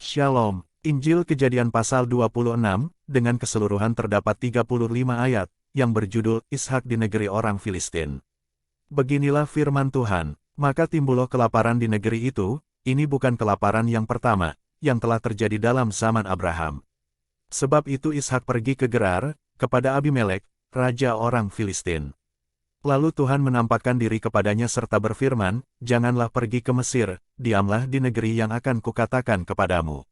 Shalom, Injil Kejadian pasal 26, dengan keseluruhan terdapat 35 ayat, yang berjudul Ishak di negeri orang Filistin. Beginilah firman Tuhan, maka timbullah kelaparan di negeri itu, ini bukan kelaparan yang pertama, yang telah terjadi dalam zaman Abraham. Sebab itu Ishak pergi ke Gerar, kepada Abimelek, raja orang Filistin. Lalu Tuhan menampakkan diri kepadanya serta berfirman, "Janganlah pergi ke Mesir, diamlah di negeri yang akan kukatakan kepadamu.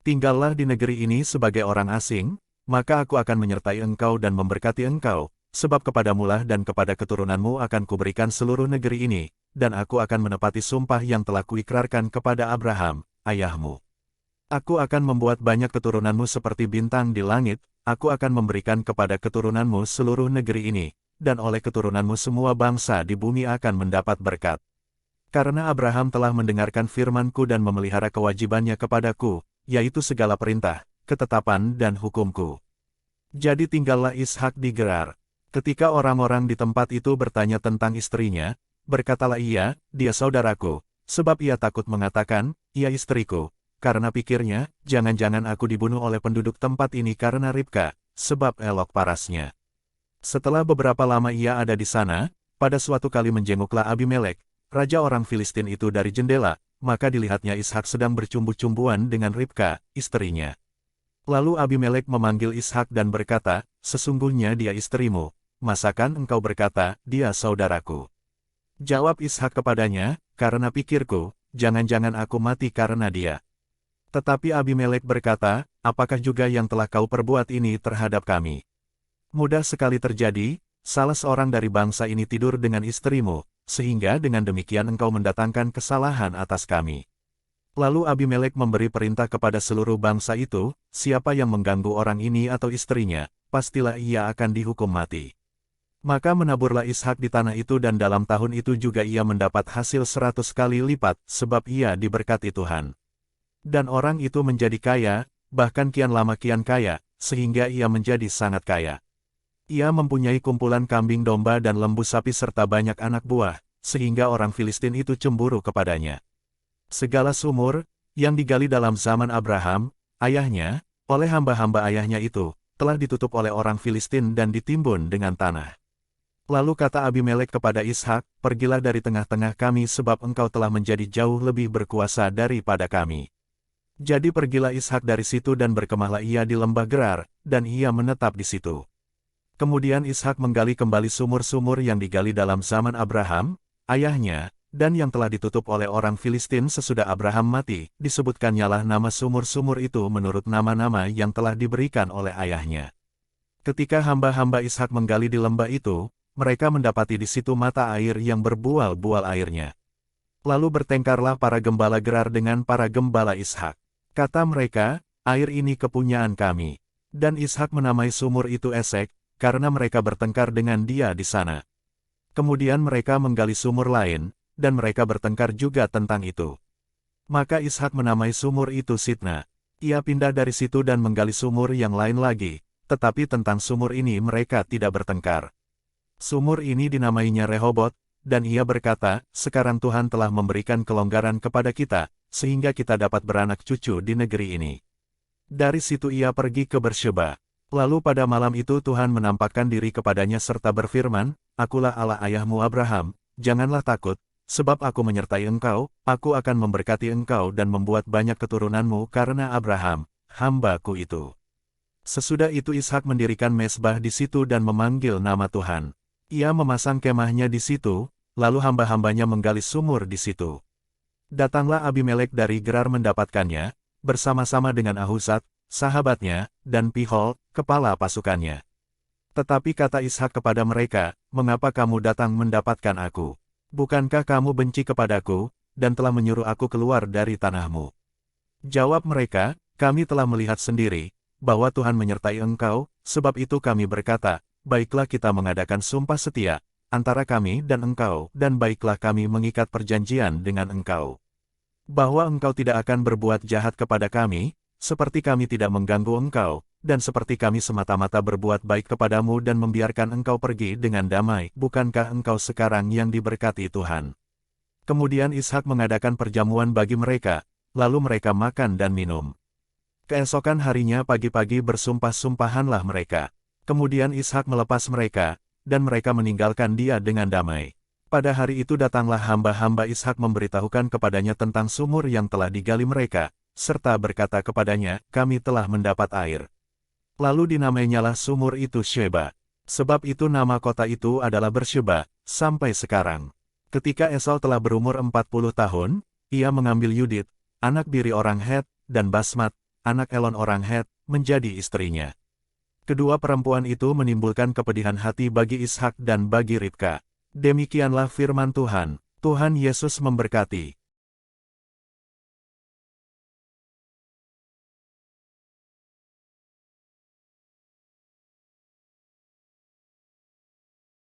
Tinggallah di negeri ini sebagai orang asing, maka aku akan menyertai engkau dan memberkati engkau, sebab kepadamulah dan kepada keturunanmu akan kuberikan seluruh negeri ini, dan aku akan menepati sumpah yang telah kuikrarkan kepada Abraham, ayahmu. Aku akan membuat banyak keturunanmu seperti bintang di langit, aku akan memberikan kepada keturunanmu seluruh negeri ini, dan oleh keturunanmu semua bangsa di bumi akan mendapat berkat. Karena Abraham telah mendengarkan firman-Ku dan memelihara kewajibannya kepadaku, yaitu segala perintah, ketetapan dan hukum-Ku." Jadi tinggallah Ishak di Gerar. Ketika orang-orang di tempat itu bertanya tentang istrinya, berkatalah ia, "Dia saudaraku," sebab ia takut mengatakan, "Ia istriku," karena pikirnya, jangan-jangan aku dibunuh oleh penduduk tempat ini karena Ribka, sebab elok parasnya. Setelah beberapa lama ia ada di sana, pada suatu kali menjenguklah Abimelek, raja orang Filistin itu dari jendela, maka dilihatnya Ishak sedang bercumbu-cumbuan dengan Ribka, istrinya. Lalu Abimelek memanggil Ishak dan berkata, "Sesungguhnya dia istrimu, masakan engkau berkata, dia saudaraku?" Jawab Ishak kepadanya, "Karena pikirku, jangan-jangan aku mati karena dia." Tetapi Abimelek berkata, "Apakah juga yang telah kau perbuat ini terhadap kami? Mudah sekali terjadi, salah seorang dari bangsa ini tidur dengan istrimu, sehingga dengan demikian engkau mendatangkan kesalahan atas kami." Lalu Abimelek memberi perintah kepada seluruh bangsa itu, siapa yang mengganggu orang ini atau istrinya, pastilah ia akan dihukum mati. Maka menaburlah Ishak di tanah itu dan dalam tahun itu juga ia mendapat hasil 100 kali lipat, sebab ia diberkati Tuhan. Dan orang itu menjadi kaya, bahkan kian lama kian kaya, sehingga ia menjadi sangat kaya. Ia mempunyai kumpulan kambing domba dan lembu sapi serta banyak anak buah, sehingga orang Filistin itu cemburu kepadanya. Segala sumur, yang digali dalam zaman Abraham, ayahnya, oleh hamba-hamba ayahnya itu, telah ditutup oleh orang Filistin dan ditimbun dengan tanah. Lalu kata Abimelek kepada Ishak, "Pergilah dari tengah-tengah kami sebab engkau telah menjadi jauh lebih berkuasa daripada kami." Jadi pergilah Ishak dari situ dan berkemahlah ia di lembah Gerar, dan ia menetap di situ. Kemudian Ishak menggali kembali sumur-sumur yang digali dalam zaman Abraham, ayahnya, dan yang telah ditutup oleh orang Filistin sesudah Abraham mati, disebutkannya nama sumur-sumur itu menurut nama-nama yang telah diberikan oleh ayahnya. Ketika hamba-hamba Ishak menggali di lembah itu, mereka mendapati di situ mata air yang berbual-bual airnya. Lalu bertengkarlah para gembala Gerar dengan para gembala Ishak. Kata mereka, "Air ini kepunyaan kami." Dan Ishak menamai sumur itu Esek, karena mereka bertengkar dengan dia di sana. Kemudian mereka menggali sumur lain, dan mereka bertengkar juga tentang itu. Maka Ishak menamai sumur itu Sitna. Ia pindah dari situ dan menggali sumur yang lain lagi, tetapi tentang sumur ini mereka tidak bertengkar. Sumur ini dinamainya Rehobot, dan ia berkata, "Sekarang Tuhan telah memberikan kelonggaran kepada kita, sehingga kita dapat beranak cucu di negeri ini." Dari situ ia pergi ke Bersheba. Lalu pada malam itu Tuhan menampakkan diri kepadanya serta berfirman, "Akulah Allah ayahmu Abraham, janganlah takut, sebab aku menyertai engkau, aku akan memberkati engkau dan membuat banyak keturunanmu karena Abraham, hamba-Ku itu." Sesudah itu Ishak mendirikan mezbah di situ dan memanggil nama Tuhan. Ia memasang kemahnya di situ, lalu hamba-hambanya menggali sumur di situ. Datanglah Abimelek dari Gerar mendapatkannya, bersama-sama dengan Ahuzat, sahabatnya, dan Pihol, kepala pasukannya. Tetapi kata Ishak kepada mereka, "Mengapa kamu datang mendapatkan aku? Bukankah kamu benci kepadaku, dan telah menyuruh aku keluar dari tanahmu?" Jawab mereka, "Kami telah melihat sendiri, bahwa Tuhan menyertai engkau, sebab itu kami berkata, baiklah kita mengadakan sumpah setia, antara kami dan engkau, dan baiklah kami mengikat perjanjian dengan engkau. Bahwa engkau tidak akan berbuat jahat kepada kami, seperti kami tidak mengganggu engkau, dan seperti kami semata-mata berbuat baik kepadamu dan membiarkan engkau pergi dengan damai, bukankah engkau sekarang yang diberkati Tuhan?" Kemudian Ishak mengadakan perjamuan bagi mereka, lalu mereka makan dan minum. Keesokan harinya pagi-pagi bersumpah-sumpahanlah mereka. Kemudian Ishak melepas mereka, dan mereka meninggalkan dia dengan damai. Pada hari itu datanglah hamba-hamba Ishak memberitahukan kepadanya tentang sumur yang telah digali mereka, serta berkata kepadanya, kami telah mendapat air. Lalu dinamainyalah sumur itu Sheba. Sebab itu nama kota itu adalah Bersheba, sampai sekarang. Ketika Esau telah berumur 40 tahun, ia mengambil Yudit, anak Biri orang Het, dan Basmat, anak Elon orang Het, menjadi istrinya. Kedua perempuan itu menimbulkan kepedihan hati bagi Ishak dan bagi Ribka. Demikianlah firman Tuhan. Tuhan Yesus memberkati.